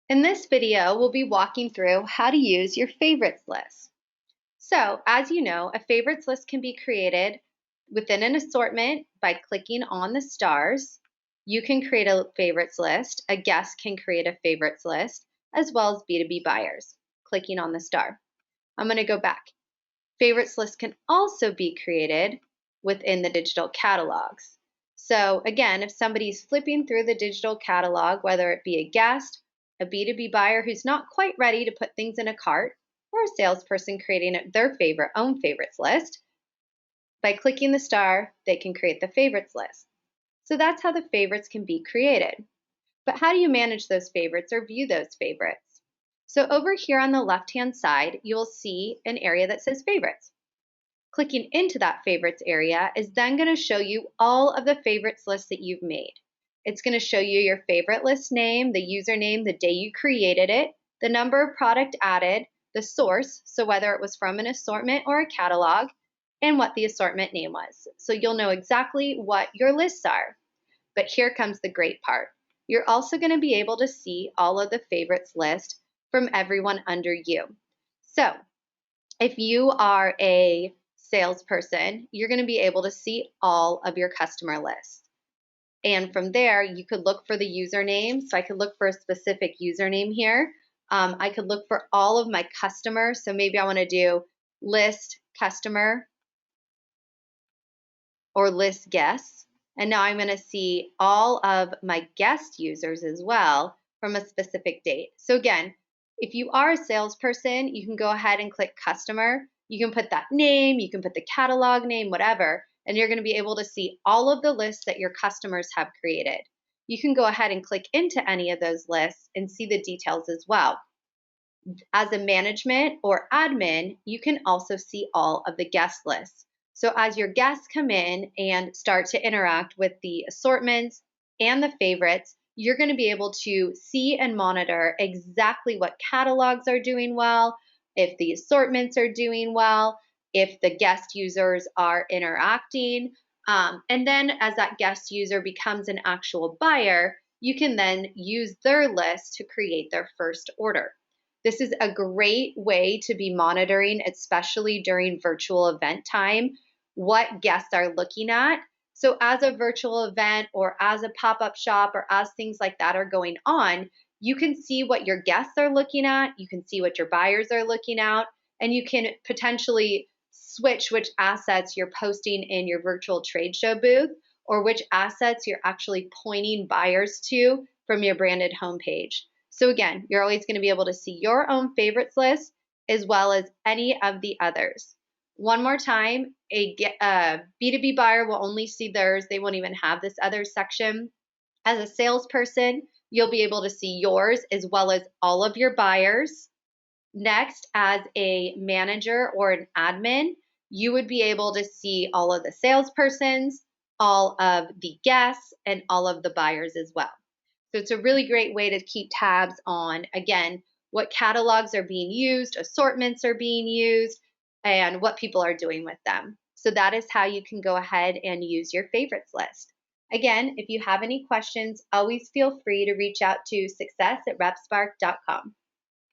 In this video, we'll be walking through how to use your favorites list. So, as you know, a favorites list can be created within an assortment by clicking on the stars. You can create a favorites list. A guest can create a favorites list, as well as B2B buyers, clicking on the star. I'm going to go back. Favorites list can also be created within the digital catalogs. So again, if somebody's flipping through the digital catalog, whether it be a guest, a B2B buyer who's not quite ready to put things in a cart, or a salesperson creating their own favorites list, by clicking the star, they can create the favorites list. So that's how the favorites can be created. But how do you manage those favorites or view those favorites? So over here on the left-hand side, you'll see an area that says favorites. Clicking into that favorites area is then going to show you all of the favorites lists that you've made. It's going to show you your favorite list name, the username, the day you created it, the number of product added, the source, so whether it was from an assortment or a catalog, and what the assortment name was. So you'll know exactly what your lists are. But here comes the great part. You're also going to be able to see all of the favorites list from everyone under you. So if you are a salesperson, you're going to be able to see all of your customer lists. And from there, you could look for the username. So I could look for a specific username here. I could look for all of my customers. So maybe I want to do list customer or list guests. And now I'm going to see all of my guest users as well from a specific date. So again, if you are a salesperson, you can go ahead and click customer. You can put that name, you can put the catalog name, whatever, and you're going to be able to see all of the lists that your customers have created. You can go ahead and click into any of those lists and see the details as well. As a management or admin, you can also see all of the guest lists. So as your guests come in and start to interact with the assortments and the favorites, you're going to be able to see and monitor exactly what catalogs are doing well, if the assortments are doing well, if the guest users are interacting. And then as that guest user becomes an actual buyer, you can then use their list to create their first order. This is a great way to be monitoring, especially during virtual event time, what guests are looking at. So as a virtual event or as a pop-up shop or as things like that are going on, you can see what your guests are looking at, you can see what your buyers are looking at, and you can potentially switch which assets you're posting in your virtual trade show booth or which assets you're actually pointing buyers to from your branded homepage. So again, you're always going to be able to see your own favorites list as well as any of the others. One more time, a B2B buyer will only see theirs. They won't even have this other section. As a salesperson, you'll be able to see yours as well as all of your buyers. Next, as a manager or an admin, you would be able to see all of the salespersons, all of the guests, and all of the buyers as well. So it's a really great way to keep tabs on, again, what catalogs are being used, assortments are being used, and what people are doing with them. So that is how you can go ahead and use your favorites list. Again, if you have any questions, always feel free to reach out to success@repspark.com.